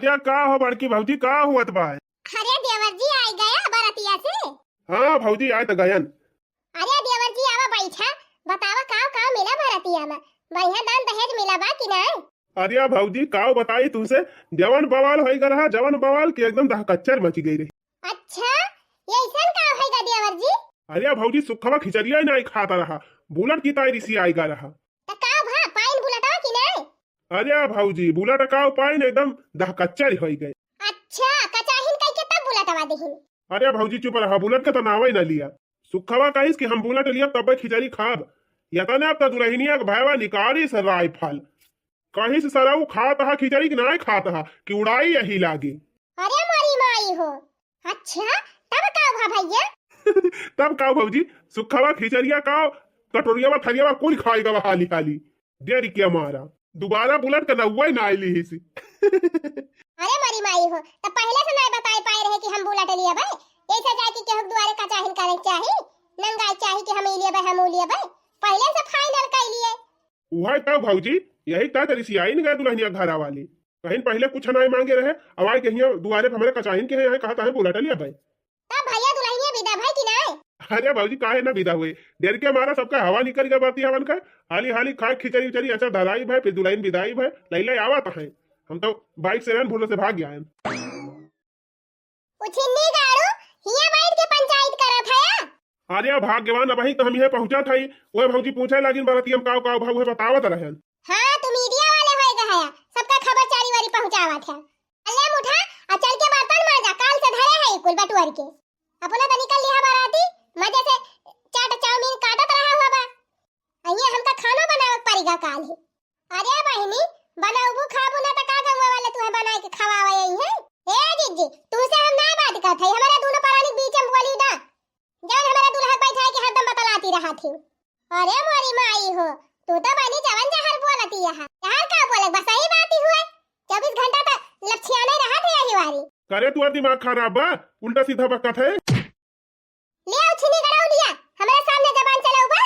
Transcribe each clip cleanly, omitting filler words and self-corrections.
अरे का हो बड़की भौजी का हुआ बा? अरे देवर जी आ गया बरतिया से। हाँ भौजी आए तो गयन। अरे देवर जी आवा बैठा, बतावा का मिला बरतिया में, बढ़िया दान दहेज मिला बा कि नहीं? अरे भौजी का बताई तुमसे, जवन बवाल हो रहा, जवन बवाल की एकदम कच्चर मची गई रही। अच्छा ये ऐसा का होगा देवर जी? अरे भौजी सुखवा खिचड़िया ही नहीं खाता रहा, बुलेट की ताई रिसी आई गा रहा। तो का भा पाइन बुलटवा कि नहीं? अरे भौजी बुलेट का पाइन एकदम कच्चर हो गए। अच्छा कचाहिन कई के तब बुलटवा देहिन। अरे भौजी चुप रहा, बुलेट का तो नाम ही न लिया। सुखवा कहिस कि हम बुलेट लिया तब खिचड़ी खाब, या तो अब तो दुल्हनिया के भाईवा निकाली से राइफल कहीं से सरऊ खाता है खिचड़ी की नहीं खाता है कि उड़ाई यही लागी। अरे मारी माई हो। अच्छा तब का भा भैया? तब का भौजी सुखवा खिचड़िया का कटोरिया थरिया कुल खाएगा हाली हाली देरी क्या मारा दोबारा बुलेट का नौवा ही ना आईली ही सी। अरे मारी माई हो, तो पहले से नहीं बताई पाए रहे कि हम बुलेट लिए भाई, ऐसा जाए कि केहू द्वारे कचाहिन करे चाही, नंगाई चाही कि हम लिए भाई हम लिए भाई, पहले से फाइनल कर लिए। वही तब भौजी यही तय तरी आई नहीं गए दुल्हनिया घरा वाली, कहीं पहले कुछ नहीं मांगे रहे, अब आए कहीं दुआरे पे हमारे कचाहिन के यहाँ कहा है बुलेट लिया भाई। तब भैया दुल्हनिया विदा भाई कि नहीं? अरे भौजी काहे ना विदा हुए, डेर के हमारा सबका हवा निकल गया बाती हवन का, हाली हाली खा खिचड़ी उचड़ी अच्छा धराई भाई, फिर दुल्हन विदाई भाई, लैला आवा तो है, हम तो बाइक से भूल से भाग गए। उछिन्नी गाड़ू हिया बैठ के पंचायत करत है। अरे भाग्यवान अब ही तो हम यहाँ पहुंचा था, वह भौजी पूछे लगिन बरती हम काव काव भाव बतावत रहे। हां तो मीडिया वाले होए गया, सबका खबर चारी वारी पहुंचावत है। अल्ले मुठा आ चल के बर्तन मांजा, काल से धरे है कुल बटुअर के, अपना तो निकल लिया बाराती मजे से चाट चाउमीन काटत रहा हुआ बा, अइया हम तो खाना बनावत पड़ेगा काल ही। अरे बहनी बनाऊबू खाबू ना तो का गंवा वाले तुहे बनाए के खवावे यही है। ए जीजी तुमसे हम ना बात करत है, हमारे दोनों प्राणी बीच में बोली ना, जब हमारे दूल्हा बैठा है कि हरदम बतलाती रहा थी। अरे मोरी माई हो, तू तो बनी जवन जहर बोलती है, जहर का बोले बस सही बात ही हुए, 24 घंटा तक लपछियाने रहा थे यही वारी। करे तू दिमाग खराब बा, उल्टा सीधा बकत है। ले उछनी गड़ाऊ लिया, हमारे सामने जबान चलाऊ बा।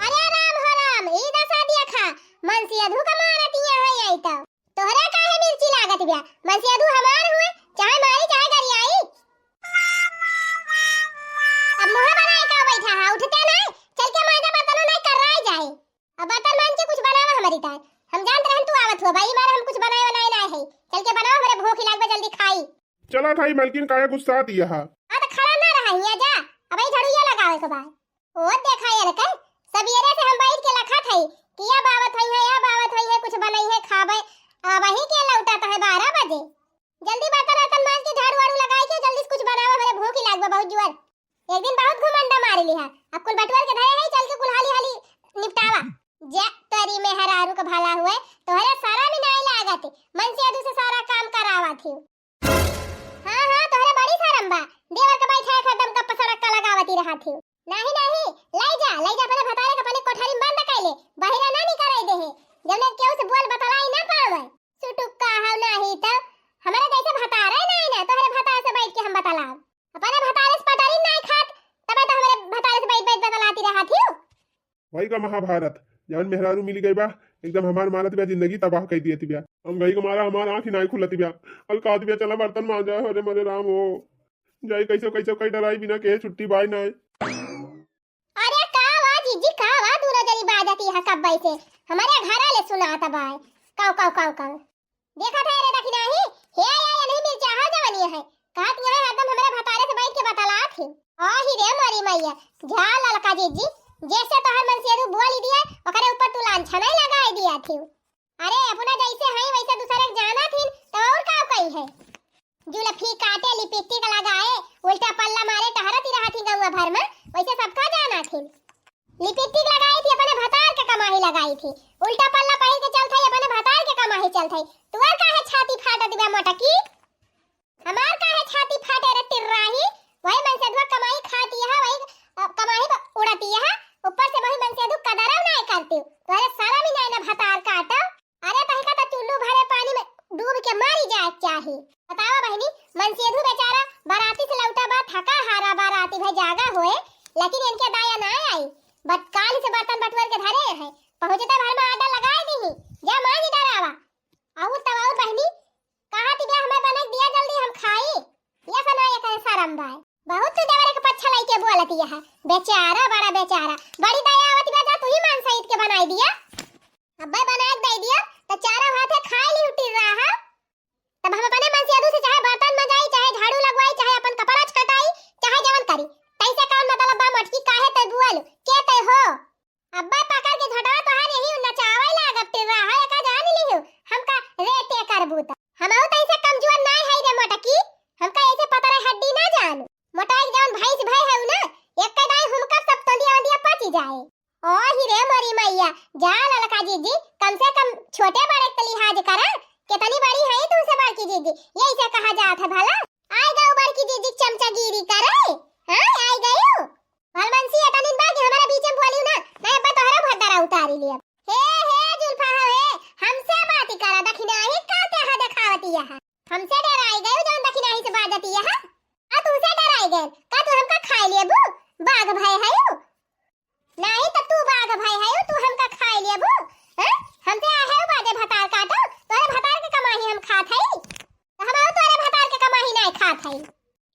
अरे राम हो राम, ई दसा दिया खा, मनसिया धू का मारतिया है यही तो, तोहरे काहे मिर्ची लागत बिया, मनसिया धू हमार हुए, चाहे मारी चाहे गरियाई। अब मुंह बनाए का बैठा है, उठते नहीं, चल के मांगा बर्तन नहीं कर रहा जाए, अब बर्तन मान के कुछ बनावा हमारी ताई, हम जानते रहन तू आवत हो भाई, मारे हम कुछ बनाए बनाए ना है, चल के बनाओ, मेरे भूख लाग जल्दी खाई। चला थाई मलकिन काहे गुस्सा आती है। हां तो खड़ा ना रहा हिया जा, अब ई झाड़ू ये लगावे के बाद, ओ देखा यार के सबेरे से हम बैठ के लखा थई किया बावत है या बावत है कुछ बनई है खावे, अब वही के लौटा तो है 12 बजे, जल्दी बर्तन वर्तन मांज के झाड़ू वाड़ू लगाई के जल्दी कुछ बनावा, मेरे भूख लाग बहुत जोर, एक दिन बहुत घुमंडा मार ली है, अब कुल बटुअर के धरे है, चल के कुल हाली हाली निपटावा। जे तोरी में हरारू का भला हुए, तोहरे सारा में नहीं लागत, मन से अदू से सारा काम करावा थी। हां तोहरे बड़ी शरम बा, देवर के बैठा खदम का पसड़क का लगावती रहा थी। नहीं लाई जा पहले भतारे का पहले कोठरी में बंद कैले, बहिरा ना निकराई दे है, जब केहू से बोल बतलाई ना पावे, सुटुक्का हव नहीं त हमारे जैसे भतारे नहीं ना, तोहरे भतारे से बैठ के हम बतलाव, अपने भतारे से पटारी नहीं खात, तबे तो हमारे भतारे से बैठ बैठ बतलाती रहा थी। वही का महाभारत जवन मेहरारू मिली गई बा, एकदम हमार मारत बिया, जिंदगी तबाह कर दी थी बिया, हम गई को मारा हमार आंख ही नहीं खुलती बिया, अल का दिया चला बर्तन मांजा, अरे मरे राम हो जाई कैसे कई डराई बिना के छुट्टी बाई ना। अरे का वा जीजी का वा दूर जरी बाजती है कब से, हमारे घर वाले सुनाता बाय काव देखा था रे दखी नहीं हे या नहीं मिल चाहा जवनी है, कहत यहां एकदम हमारे भतारे से बैठ के बतला थी। आ ही रे मरी मैया जा ललका जीजी, जैसे तोहर मन से बोली दिया ओकरे ऊपर तू लांछा नहीं लगाई दिया थी। अरे अपना जैसे है वैसे दूसरे के जाना थी तो और का कही है, जुलफी काटे लिपस्टिक लगाए उल्टा पल्ला मारे टहरती रहा थी गौवा भर में, वैसे सबका जाना थी। लिपस्टिक लगाई थी अपने भतार के कमाही लगाई थी, उल्टा पल्ला पहन के चलत है अपने भतार के कमाही चलत है, तू और काहे छाती फाटत बे मोटकी, हमार काहे छाती फाटे रे तिर्राही, वही मन से धुआ कमाई खाती है, वही कमाई उड़ाती है, ऊपर से वही मन से धुआ कदरव नहीं करती, तोरे सारा भी नहीं ना भतार काटो। अरे तही का तो चुल्लू भरे पानी में डूब के मारी जाए चाहिए। बताओ बहनी मनसेधु बेचारा बाराती से लौटा बा, थका हारा बाराती भाई जागा होए, लेकिन इनके दाया ना आई, बट काल से बर्तन बटवर के धरे है, पहुंचते भर में आटा लगाए दी, जा मां जी डरावा। आऊ तब और बहनी शरम बाय। बहुत तू देवरे के पच्छा लाई के बोलती है बेचारा बड़ा बेचारा बड़ी दया आवती बा तू ही मान सहित के बनाई दिया अब्बा बना के दे दिया तो चारों हाथे खाए ली उठी रहा है तब हम अपने मन से अदू से चाहे बर्तन मजाई चाहे झाड़ू लगवाई चाहे अपन कपड़ा छटाई चाहे जवन करी तैसे काम मतलब बा मटकी काहे ते बुआल के ते हो अब्बा पकड़ के झटवा तो हां यही नचावे लागत तिर रहा है का जान लियो हमका रेटे करबूता हमहु तैसे कमजोर ना है रे मटकी हमका ऐसे पता रे हड्डी ना जान मोटाई जवन भैंस भाई है ना एक के दाई हमका सब तंदिया वंदिया पची जाए ओ ही रे मरी मैया जा ललका जीजी कम से कम छोटे बड़े के लिहाज करा कितनी बड़ी है तुमसे बड़की जीजी यही से कहा जात है भला आई गयो बड़की जीजी चमचागिरी करे हां आई गयो भलमनसी अतनिन बाग हमारे बीच में बोलियो ना मैं अब तोहरा भद्दारा उतारी लिया हे जुल्फा हे हमसे बात करा दखिना ही काते हा दिखावती है हमसे डराई गयो जौन दखिना ही से बाजती है आ तुमसे डराई गए का तू हमका खाई लेबू बाघ भाई है नहीं तो तू बाघ भाई है तू हमका खाई लेबू हैं हमसे आहे बाजे भतार काटो तोरे भतार के कमाही हम खात है तो हम तोरे भतार के कमाही नहीं खात है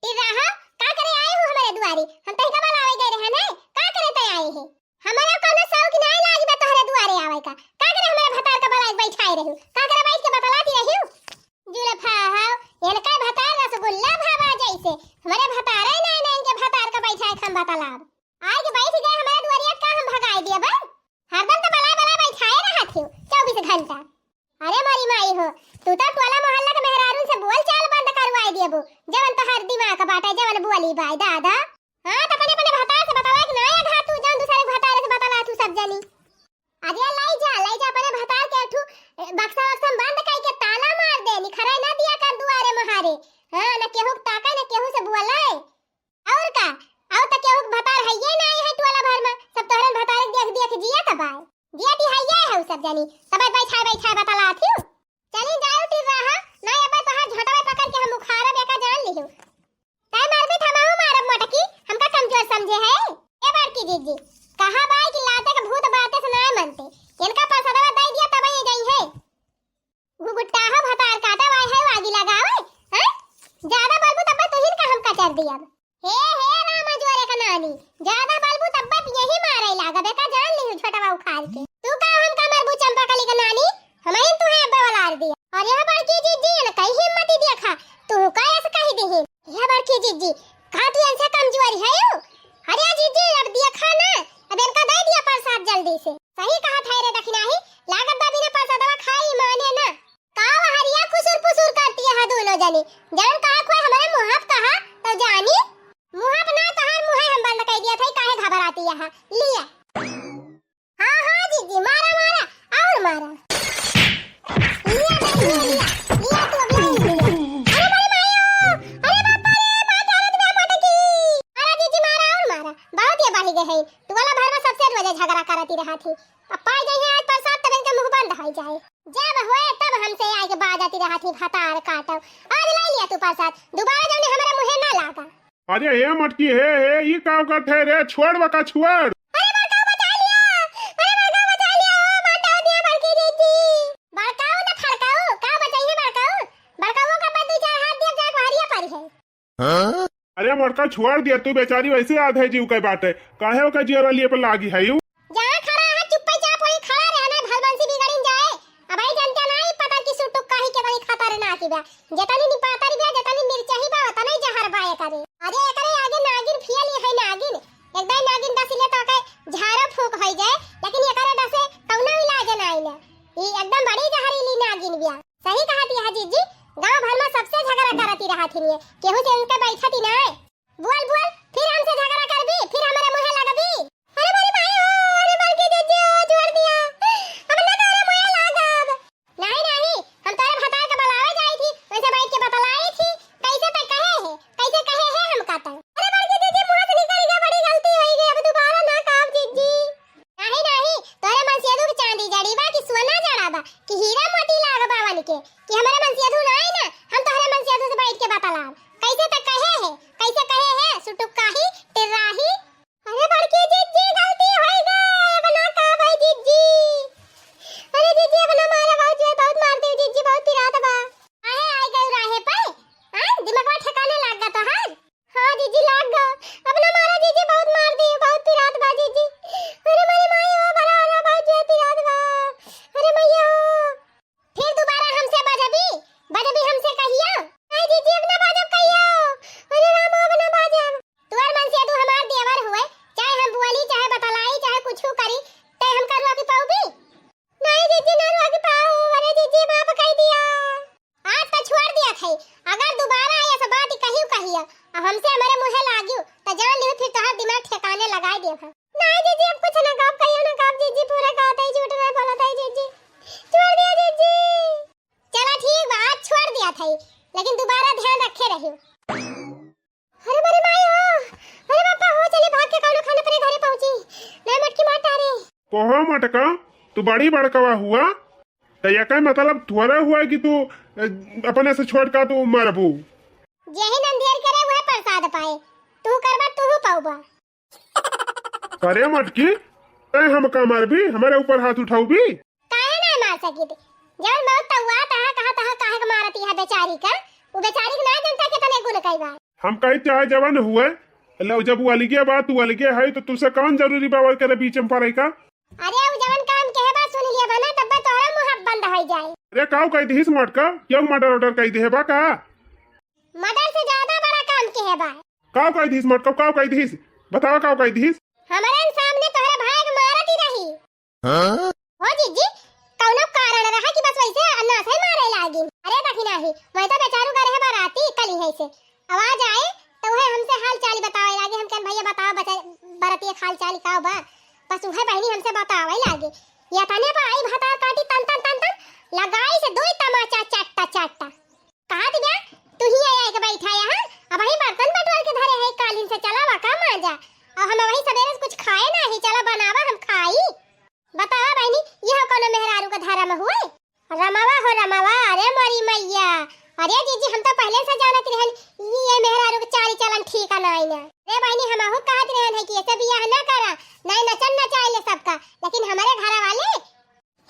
ई रहा का करे आए हो हमारे दुआरी हम तई का बनावे गए रहे नहीं का करे तई आए है हमारा कोनो शौक नहीं लागी बा तोरे दुआरे आवे का करे हमारे भतार का बनाई बैठाई रहू का करे बैठ के बतलाती रहू जुल्फा हां इनका भतार रसगुल्ला भावा जैसे हमारे भतारे नहीं नहीं इनके भतार का बैठाए हम बतलाब आज बैठ गए हमारे दुआरिया का हम भगाई दिया बा हरदम तो बला बला बैठाए रहा थी 24 घंटा अरे मारी माई हो तू तो टोला मोहल्ला के मेहरारू से बोल चाल बंद करवाई दियबू जवन तो हर दिमाग का बाटा जवन बोली भाई दादा हां तो अपने अपने भतार से बतला कि नया घाट तू जवन दूसरे भतार से बतला तू सब जानी अरे लाई जा अपने भतार के अठू बक्सा बक्सा बंद कई के ताला मार दे निखरा ना दिया कर दुआरे महारे हां न केहू ताका न केहू से बोलाए और का आओ त केहू भतार है ये नहीं है टोला भर में सब तोहरन भतार देख देख जिया तबाय जिया ती है ये है सब जानी तब बैठा बतला थी चली जाओ ती रहा नहीं अब तोहर झटवे पकड़ के हम बुखारा बेका जान लियो तय मारबे थमाऊ मारब मटकी हमका कमजोर समझे है ए बड़की जीजी कहां बाई कि लाते के भूत बाते से नहीं मनते इनका प्रसादवा दे दिया तब ये जाई है गुगुट्टा हा भतार काटा वाई है आगी लगावे हैं ज्यादा बलबू तब तो हिन का हम कचर दिया हे रामा जोरे का नानी ज्यादा बलबू तब यही मारे लागा बेका जान लियो छोटा उखाड़ के तू का हम का मरबू चंपाकली का नानी हमें तू है बवलार दिया और यह बड़की जीजी ने कई हिम्मत देखा तू का ऐसे कही दे यह बड़की जीजी का तू ऐसे कमजोरी है अरे जीजी अब दिया खाना अब इनका दे दिया प्रसाद जल्दी से सही कहा था रे दखिना ही लागत दादी ने प्रसादवा खाई माने ना का हरिया कुसुर पुसुर करती है दोनों जनी जान का कोई हमारे मुहाफ कहा तो जानी मुहाफ ना तो हर मुहे हम बंद कर दिया था काहे घबराती है लिया हां जीजी मारा और मारा लिया तो अभी अरे मायो अरे बापा रे मार डाल दिया मटकी अरे जीजी मारा और मारा बहुत ये बाही गए है तू वाला भर में सबसे रोज झगड़ा करती रहा थी अब पाई गई है आज प्रसाद तब इनके मुंह बंद हो जाए जब होए तब हमसे आके बात आती रहा थी भतार काटो आज ले लिया तू प्रसाद दोबारा जब हमारे मुंह ना लागा अरे हे मटकी हे ये का करत है रे छोड़ बका छोड़ अरे बड़का बचा लिया ओ माता दिया बड़की दीदी बड़काओ ना फड़काओ का बचाइए बड़काओ का बंद चार हाथ दिया जा हरिया पर है हां अरे मटका छोड़ दिया तू बेचारी वैसे आधे जीव के बाटे काहे ओका जियरा लिए पर लागी है यू जहां खड़ा है चुपचाप वहीं खड़ा रहना भलबंसी बिगड़िन जाए अब आई जनता नहीं पता कि सुटुक काहे के बड़ी खतर ना की बा जतनी नि पातर बा जतनी मिर्चा ही बा तने जहर बाए करे अरे एकरे आगे नागिन फियल है नागिन एकदम नागिन दसिले तो के झाड़ा फूक होई जाए लेकिन एकरे दसे कौनो इलाज ना आइले ई एकदम बड़ी जहरीली नागिन बिया सही कहती है जीजी गांव भर में सबसे झगड़ा करती रहती है केहू से उनके बैठती ना बोल फिर हमसे झगड़ा करबी फिर हमारे मुंह लगबी अरे मेरी माई अरे बड़की जीजी छोड़ दिया हम ना तोरे मुंह लागब नहीं हम तोरे भतार के बुलावे जाई थी वैसे बैठ के बतलाई थी कैसे कहे है हम कहता कोहो मटका तू बड़ी बड़कवा हुआ तो ये का मतलब थोड़ा हुआ कि तू अपने से छोड़ का तू मरबू। जेही नंदियर करे वह प्रसाद पाए, तू करबा तू पाऊबा। करे मटकी तै हम का मरबी, हमारे ऊपर हाथ उठाऊ भी काहे ना मार सकी थे, जब मौत हुआ तहा काहे के मारती है बेचारी का, वो बेचारी के ना जनता के तने गुण कई बार। हम कहीं चाहे जवान हुए लो, जब वो अलगे बात तू अलगे है तो तुझसे कौन जरूरी बाबा करे बीच में पड़े का। अरे वो जवन काम के है बात सुन लिया बना तब तोरा मुंह बंद हो जाए। अरे काऊ कही थी मटका क्यों मर्डर ऑर्डर कही थी बा का मर्डर से ज्यादा बड़ा काम के है बा। काऊ कही थी मटका, काऊ कही थी बताओ, काऊ कही थी हमारे सामने तोहरा भाई के मारती रही। हां हो जीजी कौनो कारण रहा कि बस वैसे अन्ना से मारे लागी। अरे देखी नहीं मैं तो बेचारू करे है बाराती कली है से आवाज आए तो वह हमसे हाल चाल बतावे लागे। हम कह भैया बताओ बाराती हाल चाल का बा, बस वह बहनी हमसे बतावे लागे। या तने पर आई भाता काटी तन तन तन तन लगाई से दो तमाचा चट्टा चट्टा कहा दिया तू ही आया के बैठा यहां। अब वही बर्तन बटवाल के धरे है कालीन से चला वाका मांजा और हम वही सवेरे से कुछ खाए नहीं, चला बनावा हम खाई। बताओ बहनी यह कोनो मेहरारू का धारा में हुए रमावा हो रमावा। अरे मोरी मैया, अरे जीजी हम तो पहले से जानत रहन ये मेहरारू के चाली चलन ठीक है नहीं ना। अरे बहनी हम हो कहत रहन है कि ऐसे बियाह ना करा, नहीं नचन नचाइले सबका, लेकिन हमारे घर वाले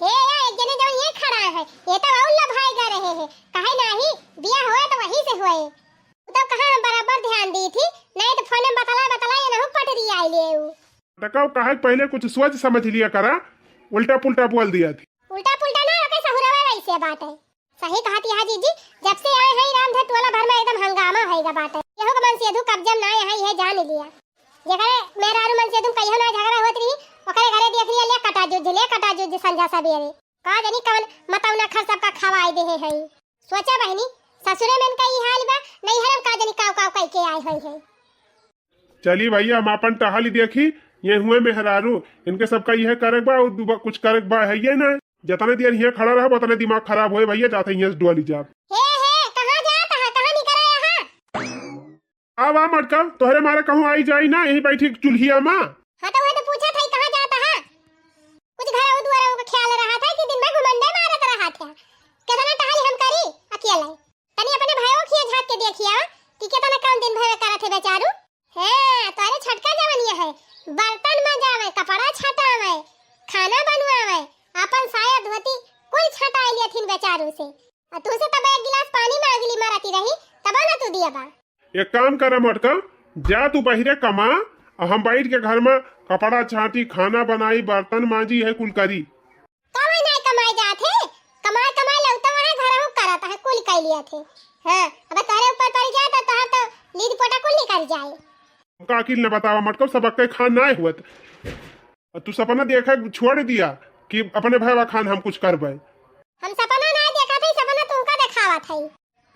हे या एक जने जो ये खड़ा है ये तो और लभाई गा रहे हैं। काहे नहीं बियाह हुआ तो वहीं से हुए, तो कहां हम बराबर ध्यान दी थी, नहीं तो फोन में बतला ये ना पट रही आई ले टकाऊ कहा पहले कुछ सोच समझ लिया करा, उल्टा पुल्टा बोल दिया थी। उल्टा पुल्टा ना कैसे सहुरावा वैसे बात है। सही कहा थी हाजी जी, जब से आए हैं रामधर टोला भर में एकदम हंगामा होएगा बात है। यहो के मन से धु कब्जम ना है ये जान लिया। जगह मेरा आरु मन से तुम कहियो ना झगड़ा होत रही ओकरे घरे देख लिया ले कटा जुज संझा सवेरे का जनी कवन मतौ ना खर सबका खवाई दे है। सोचा बहनी ससुरे में इनका ये हाल बा, नहीं हरम का जनी काव काव कह के आए है। चली भैया हम अपन टहली देखी ये हुए मेहरारू इनके सबका यह करक बा और कुछ करक बा है ये ना, जतने देर यहाँ खड़ा रहा उतने दिमाग खराब होए भैया, जाते यहाँ डुअली जाब। हे कहां जाता है, कहां निकल रहा है। अब आ मटका तोहरे मारे कहूं आई जाई ना, यही बैठी चुल्हिया मां। हां तो वह तो पूछा था कहां जाता है, कुछ घर और दुआरों का ख्याल रहा था कि दिन में घुमंडे मारत रहा था। कितना टहली हम करी अकेले, तनी अपने भाइयों खिया झांक के देखिया कि कितना काम दिन भर करत है बेचारू। है तारे छटका जवनिया है, बर्तन मजावे, कपड़ा छटावे, खाना बनवावे, अपन साया धोती कोई छटाई लिया थीन बेचारू से। और तू से तब एक गिलास पानी मांगली मारती रही तब ना तू दिया बा। एक काम कर मटका जा तू बहिरे कमा और हम बैठ के घर में कपड़ा छाटी, खाना बनाई, बर्तन मांजी है कुल करी। कमाई नहीं कमाई जाते, कमाई कमाई लगता वहां घर हो करता है कुल कह लिया थे। हां अब तारे ऊपर पड़ जाए तो तहां तो लीड पोटा कुल निकल जाए। का अकिल न बतावा मटका सबक के खान ना हुत, तू सपना देखा छोड़ दिया कि अपने भाईवा खान हम कुछ करबे। हम सपना नहीं देखा थे, सपना तुमका दिखावा था।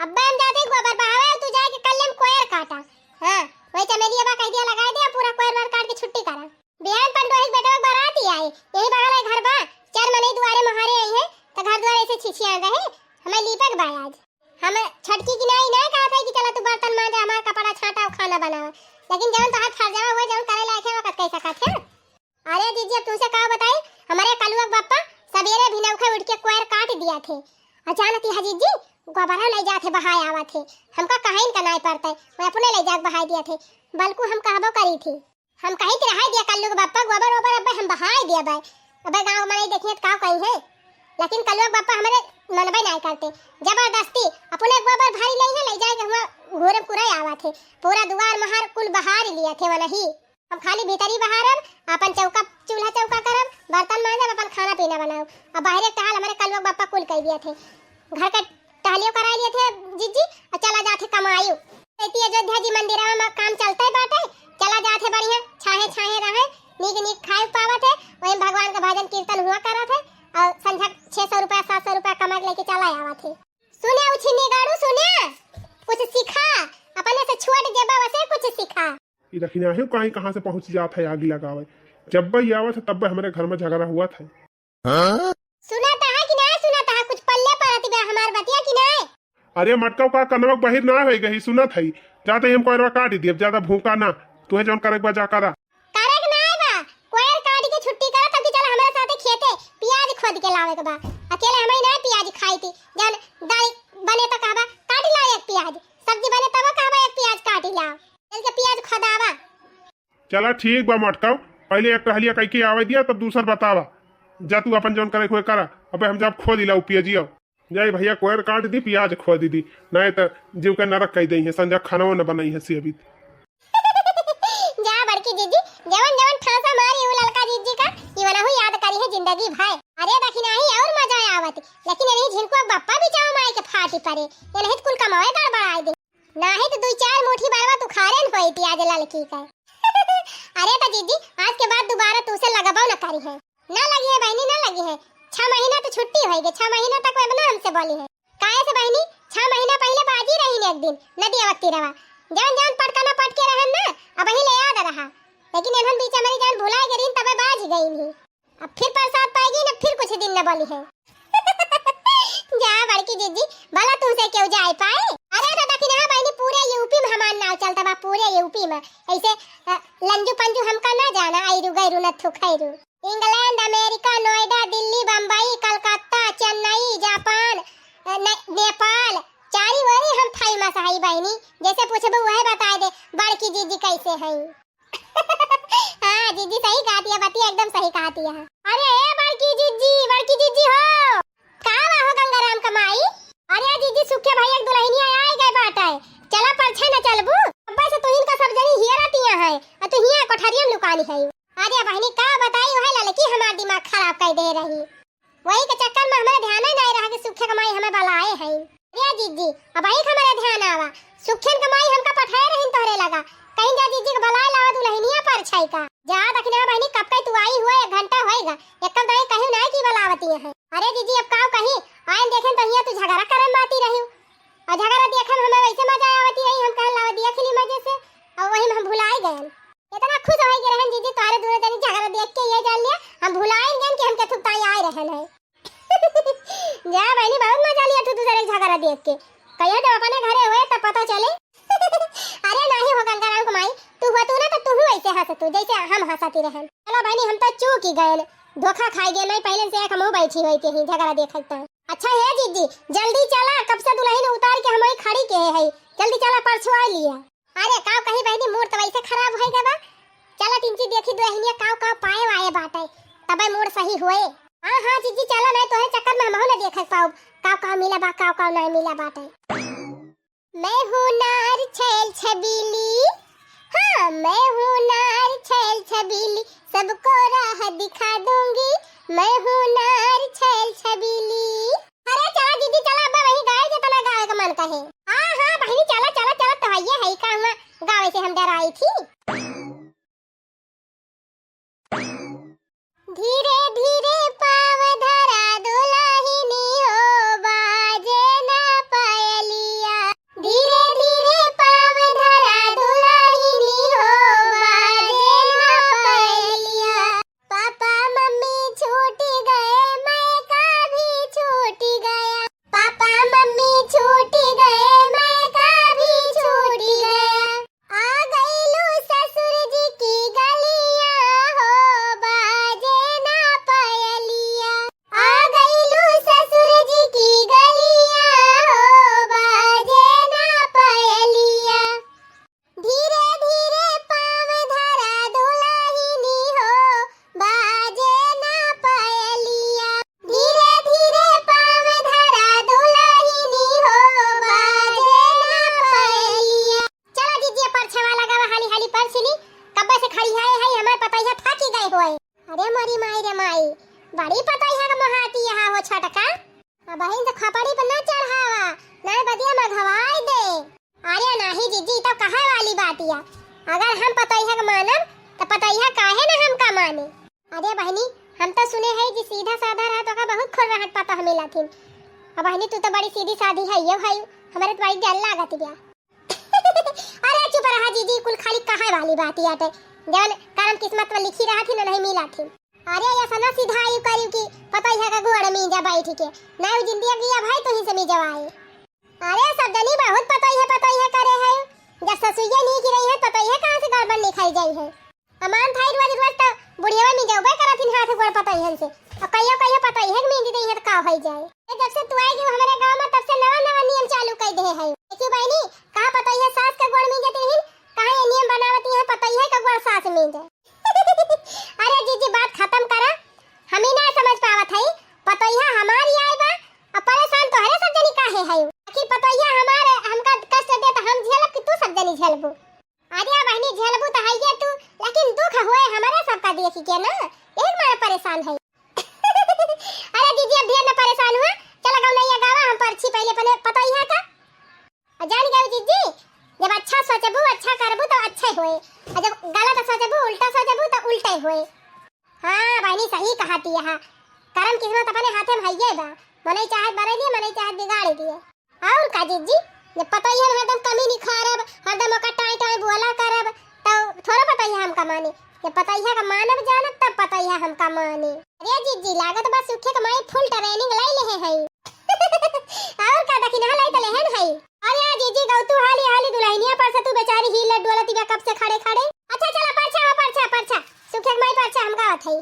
अब हम जाते गोबर बहावे तू जाके कल्ले में कोयर काटा। हां वही चमेलिया बा कह दिया लगा दिया पूरा कोयर बार काट के छुट्टी करा। बिहान पंडोही बेटा बाराती आए यही बगल है घर बा, चार मने दुआरे महारे आई है तो घर द्वार ऐसे छिछिया रहे हमें लीपक बा। आज हम छटकी की नहीं कहा था कि चला तू बर्तन मांज हमारा कपड़ा छाटा और खाना बनावा, लेकिन जब तो हाथ फर जावा हुआ जब करे लायक है वक्त कैसा कहते हैं। अरे दीदी अब तुमसे कहा बताई हमारे कलुआ बापा सवेरे भी नौखे उठ के कोयर काट दिया थे। अचानक ही हाजी जी गोबरा ले जाते बहाय आवा थे, हमका कहीं का नहीं पड़ता मैं अपने ले जाके बहाय दिया थे। बल्कु हम कहबो करी थी हम कहीं के रहा दिया कल्लू के बापा गोबर ओबर अब हम बहाय दिया भाई। अब गांव में नहीं देखिए का कहीं है, लेकिन कल्लू के बापा हमारे मनबे नहीं करते, जबरदस्ती अपने गोबर भारी ले जाके हुआ घोरे पूरा आवा थे, पूरा दुआर महार कुल बहार लिया थे। वो नहीं हम खाली भीतरी बहारब, अपन चौका चूल्हा चौका करब, बर्तन मांजब, अपन खाना पीना बनाओ। अब बाहर एक टहल हमारे कलुआ बापा कुल कह दिए थे, घर का टहलियो करा लिए थे जीजी और चला जाते कमायू। कहती अयोध्या जी मंदिर में काम चलता है बाटे, चला जाते बढ़िया छाहे छाहे रहे नीक नीक खाए पावा थे, वही भगवान का भजन कीर्तन हुआ करा थे और संझा 600 रुपया 700 रुपया कमा के लेके चला आवा थे। सुने उछनी गाड़ू सुने कुछ सीखा, अपने से छोड़ जेबा वैसे कुछ सीखा। ये रखना है कहीं कहां से पहुंच जाता है आगे लगावे, जब भाई आवा था तब हमारे घर में झगड़ा हुआ था। सुनाता है कि नहीं सुनाता है, कुछ पल्ले पड़ती बा हमार बतिया कि नहीं। अरे मटका का कनवक बहिर ना होई गई सुनत है, जाते हम कोयरवा काट दिए, ज्यादा भूखा ना तुहे जौन करे जा करा करे के नहीं बा कोयर काट के छुट्टी करा तब चल लावे के बा। अकेले हमें ना प्याज खाई थी जन दाल बने तो कहबा काट ला एक प्याज, सब्जी बने तब कहबा एक प्याज काट ला, चल के प्याज खदावा। चला ठीक बा मटकाओ, पहले एक टहलिया कह के आवे दिया तब दूसर बतावा। जा तू अपन जौन करे खोए करा, अबे हम जब खो दिला पियाजिया जाए भैया कोयर काट दी प्याज खो दी नहीं तो जीव का नरक कह दी है, संजा खाना न बनाई है सी अभी। जा बड़की जीजी जवन जवन ठासा मारी वो ललका जीजी का ये वाला हो याद करी है जिंदगी भाई। अरे देखी नहीं और मजा आवत, लेकिन नहीं झिनको बप्पा भी चाव माई के फाटी पड़े, ये नहीं कुल कमाए गड़बड़ाई दे नहीं तो 2-4 मुट्ठी बारवा तू खा रेन होई प्याज ललकी का। अरे तो जीजी आज के बाद दोबारा तू से लगाबाव न करी है, ना लगी है बहनी ना लगी है। 6 महीना तो छुट्टी होएगी, 6 महीना तक वो बना हमसे बोली है काहे से बहनी 6 महीना पहले बाजी रही ने एक दिन नदिया वक्ती रवा जान जान पटका ना पटके रहन ना अब ही ले याद रहा, लेकिन एहन बीच मेरी जान भुला गई तबे बाज गई नहीं। अब फिर प्रसाद पाएगी ना फिर कुछ दिन न बोली है। जा बड़की जीजी भला तुमसे क्यों जाए पाए। अरे तो देखी ना बहनी पूरे यूपी में हमार नाव चलता बा, पूरे यूपी में ऐसे लंजू पंजू हमका ना जाना आईरू गैरू न थुखैरू। England, America, Noida, Delhi, Bombay, Calcutta, Chennai, Japan, Nepal चारी वरी हम फेमस है बहनी, जैसे पूछबो वह बता दे बड़की जीजी कैसे है। हां जीजी सही कहती है, बतिया एकदम सही कहती है। अरे ए बड़की जीजी हो का हो गंगाराम कमाई। अरे जीजी सुखे भाई एक दुल्हनिया आए गए बाटे, चला परछे न चलबू अब्बा से तू इनका सब जनी हिया रतिया है और तू हिया कोठरिया में लुकानी है। अरे बहनी का बताई वह लड़की हमार दिमाग खराब कर दे रही, वही के चक्कर में हमारा ध्यान ही नहीं रहा कि सुखे कमाई हमें बलाए हैं। अरे जीजी अब आई हमारा ध्यान आवा सुखे कमाई हमका पठाए रही तोहरे लगा कहीं जा जीजी के बलाए लावा दुल्हनिया पर छई का। जा देखना बहनी कब तक तू आई हुआ 1 घंटा होएगा एकदम तो कहीं नहीं की बलावती है। अरे जीजी अब काऊ कहीं आए देखें तो हिया तू झगड़ा करन माती रही और झगड़ा देखन हमें वैसे मजा आवती है, हम कहन लावा दिया खिली मजे से और वही में हम भुलाए गए। इतना खुश हो गए रहन जीजी तारे दूर तनी झगड़ा देख के ये जान लिया हम भुलाएंगे कि हम के थुकताई आए रहन है। जा बहनी बहुत मजा लिया तू दूसरे झगड़ा देख के, कहियो तो अपने घरे हुए तब पता चले। अरे नहीं हो गंगाराम कमाई तू हो तू ना तो तू ऐसे हंस तू जैसे हम हंसती रहन। चलो बहनी हम तो चूक ही गए, धोखा खाई गए, मैं पहले से एक मुंह बैठी हुई थी झगड़ा देखता। अच्छा है जीजी जल्दी चला, कब से दुल्हन उतार के हम खड़ी के है, जल्दी चला परछुआ लिया। अरे काव कहीं बहनी मूड तो वैसे खराब होई गबा, चला तिनची देखी दुल्हनिया काव पाए वाए बाटे तबे मूड सही होए। हां जीजी चला नहीं तोहे चक्कर में हम ना देख पाऊ काव मिला बा काव नहीं मिला बाटे। मैं हूं नार छैल छबीली, हाँ मैं हूं नार छैल छबीली सबको राह दिखा दूंगी, मैं हूं नार छैल छबीली। अरे चला जीजी चला अब्बा वही गाए जितना गावे का मन कहे। हां बहनी चला तो ये है का हुआ गावे से हम डराई थी। धीरे धीरे पाव धरा दुल्हनी हो बाजे ना पायलिया, धीरे धीरे पाव धरा दुल्हनी हो बाजे ना पायलिया। पापा मम्मी छूट गए मैं का भी छूट गया, पापा मम्मी छूट गए मैं का भी छूट गया। आ गई लू ससुर जी की गलियां हो बाजे ना पायलिया, आ गई लू ससुर जी की गलियां हो बाजे ना पायलिया। धीरे धीरे पाव धरा दुल्हनी हो बाजे ना पायलिया, धीरे धीरे पाव धरा दुल्हनी हो बाजे ना पायलिया। चला जीजी परछवा लगावा हाली हाली परछली कब्बे से खड़ी है हमारे पतैया थाकी गए होए। अरे मोरी माई रे माई बड़ी पतैया का मोहाती यहाँ हो छटका, अब बहन से खपड़ी पर ना चढ़ावा ना बदिया में घवाई दे। अरे नहीं जीजी तो कहा वाली बातिया, अगर हम पतैया का मानब तो पतैया काहे ना हम का माने। अरे बहनी हम तो सुने है कि सीधा साधा रहा तो का बहुत खुर रहत पता हमें लाथिन, अब बहनी तू तो बड़ी सीधी साधी है ये भाई हमारे तो बड़ी डर लागत बिया। अरे चुप रहा जीजी कुल खाली कहा वाली बातिया टे जवन करम किस्मत में लिखी रहा थी ना नहीं मिला थी। अरे ये सना सीधा आयु करी कि पतैया का घोड़ा में जा बैठ के ना जिंदगी किया भाई तो ही से मी जवाए। अरे सब जनी बहुत पतैया करे है, जब ससुइया नहीं की रही है पतैया कहां से गड़बड़ लिखाई जाई है। अमान थाई रोज रोज तो बुढ़िया में जाओ बे करथिन हाथ गोड़ पतैया से और कहियो कहियो पता ही है कि मेहंदी दे का हो जाए। ए जब से तू आई गई हमारे गांव में तब से नवा नवा नियम चालू कर दे है। देखियो बहनी कहां पता है सास का गोड़ में जाते हैं, कहां ये नियम बनावती है पता ही है का गोड़ सास में जाए। अरे जीजी बात खत्म करा, हम ही ना समझ पावत है। पता ही हमारी आई बा अब परेशान तो हरे सब जनी काहे है कि पता ही हमारे हमका कष्ट दे तो हम झेलब कि तू सब जनी झेलबू। अरे बहनी झेलबू तो है तू, लेकिन दुख होए हमारे सबका देखी के ना, एक मारे परेशान है। अरे दीदी अब ढेर ना परेशान हुआ, चला गाँव नहीं गावा हम परछी पहले पता ही है का जान गए जीजी। जब अच्छा सोचबू अच्छा करबू तो अच्छे होए, और जब गलत सोचबू उल्टा सोचबू तो उल्टे होए। हां बहनी सही कहती है, कर्म किस्मत अपने हाथे में है बा, मने चाहे बरे दिए मने चाहे बिगाड़ दिए। और का जीजी जब पता ही है हरदम कमी नहीं खराब, हरदम ओका टाई टाई बोला करब तो थोड़ा पता ही हमका माने, जब पता ही है का मानब जानब तब पता ही है हमका माने। अरे जीजी लागत बस सुखे के माई फुल ट्रेनिंग लाई ले है। और का दखिना लाई त लेहन है। अरे जीजी गौतू हाली हाली दुल्हनिया पर से तू बेचारी ही लड्डू वाला तिबा कब से खड़े खड़े। अच्छा चला परछा सुखे के माई परछा हमका आत है।